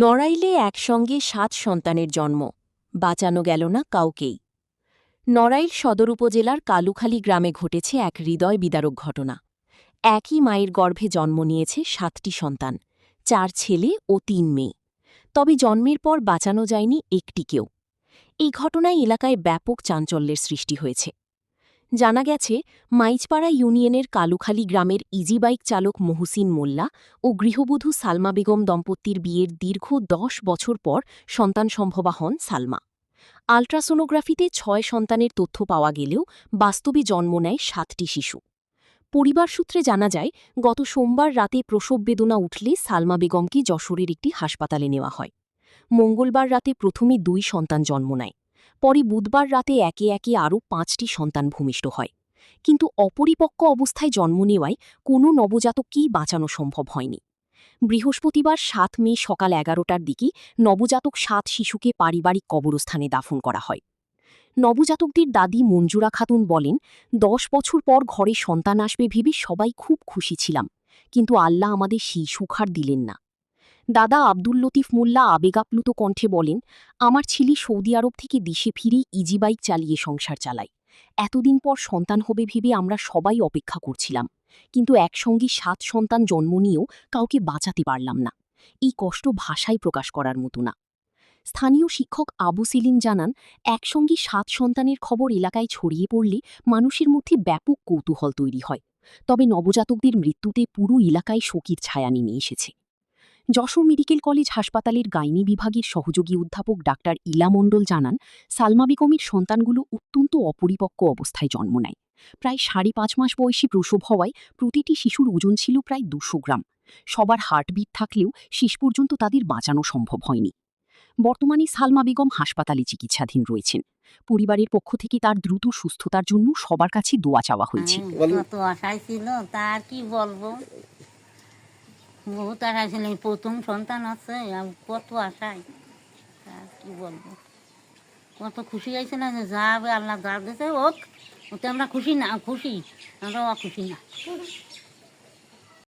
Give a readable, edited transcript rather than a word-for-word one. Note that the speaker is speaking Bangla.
নড়াইলে একসঙ্গে ৭ সন্তানের জন্ম, বাঁচানো গেল না কাউকেই। নড়াইল সদর উপজেলার কালুখালী গ্রামে ঘটেছে এক হৃদয় বিদারক ঘটনা। একই মায়ের গর্ভে জন্ম নিয়েছে ৭টি সন্তান, ৪ ছেলে ও ৩ মেয়ে। তবে জন্মের পর বাঁচানো যায়নি একটিকেও। এই ঘটনায় এলাকায় ব্যাপক চাঞ্চল্যের সৃষ্টি হয়েছে। জানা গেছে, মাইজপাড়া ইউনিয়নের কালুখালী গ্রামের ইজিবাইক চালক মহসিন মোল্লা ও গৃহবধূ সালমা বেগম দম্পতির বিয়ের দীর্ঘ ১০ বছর পর সন্তান সম্ভবা হন সালমা। আল্ট্রাসোনোগ্রাফিতে ৬ সন্তানের তথ্য পাওয়া গেলেও বাস্তবে জন্ম নেয় ৭টি শিশু। পরিবার সূত্রে জানা যায়, গত সোমবার রাতে প্রসব বেদনা উঠলে সালমা বেগমকে যশোরের একটি হাসপাতালে নেওয়া হয়। মঙ্গলবার রাতে প্রথমে ২ সন্তান জন্ম নেয়। পরে বুধবার রাতে একে একে আরও ৫টি সন্তান ভূমিষ্ঠ হয়। কিন্তু অপরিপক্ক অবস্থায় জন্ম নেওয়ায় কোনো নবজাতককেই বাঁচানো সম্ভব হয়নি। বৃহস্পতিবার ৭ মে সকাল ১১টার দিকে নবজাতক ৭ শিশুকে পারিবারিক কবরস্থানে দাফন করা হয়। নবজাতকদের দাদি মঞ্জুরা খাতুন বলেন, ১০ বছর পর ঘরে সন্তান আসবে ভেবে সবাই খুব খুশি ছিলাম, কিন্তু আল্লাহ আমাদের সেই সুখ আর দিলেন না। দাদা আব্দুল লতিফ মোল্লা আবেগাপ্লুত কণ্ঠে বলেন, আমার ছেলে সৌদি আরব থেকে দেশে ফিরেই ইজিবাইক চালিয়ে সংসার চালায়। এতদিন পর সন্তান হবে ভেবে আমরা সবাই অপেক্ষা করছিলাম, কিন্তু একসঙ্গে ৭ সন্তান জন্ম নিয়েও কাউকে বাঁচাতে পারলাম না। এই কষ্ট ভাষায় প্রকাশ করার মতো না। স্থানীয় শিক্ষক আবু সেলিম জানান, একসঙ্গে ৭ সন্তানের খবর এলাকায় ছড়িয়ে পড়লে মানুষের মধ্যে ব্যাপক কৌতূহল তৈরি হয়। তবে নবজাতকদের মৃত্যুতে পুরো এলাকায় শোকের ছায়া নেমে এসেছে। যশোর মেডিকেল কলেজ হাসপাতালের গাইনি বিভাগের সহযোগী অধ্যাপক ডাক্তার ইলা মণ্ডল জানান, সালমা বেগমের সন্তানগুলো অত্যন্ত অপরিপক্ক অবস্থায় জন্ম নেয়। প্রায় ৫.৫ মাস বয়সী প্রসব হওয়ায় প্রতিটি শিশুর ওজন ছিল প্রায় ২০০ গ্রাম। সবার হার্টবিট থাকলেও শেষ পর্যন্ত তাদের বাঁচানো সম্ভব হয়নি। বর্তমানে সালমা বেগম হাসপাতালে চিকিৎসাধীন রয়েছেন। পরিবারের পক্ষ থেকে তার দ্রুত সুস্থতার জন্য সবার কাছে দোয়া চাওয়া হয়েছে। কত আশায় ছিল তার কি বলবো, বহুত আশায় ছিল, প্রথম সন্তান আছে, কত আশায়, আর কি বলবো, কত খুশি হয়েছে না যে যাবে আল্লাহ যা দিতে হোক, ওতে আমরা খুশি না, খুশি আমরা অখুশি না।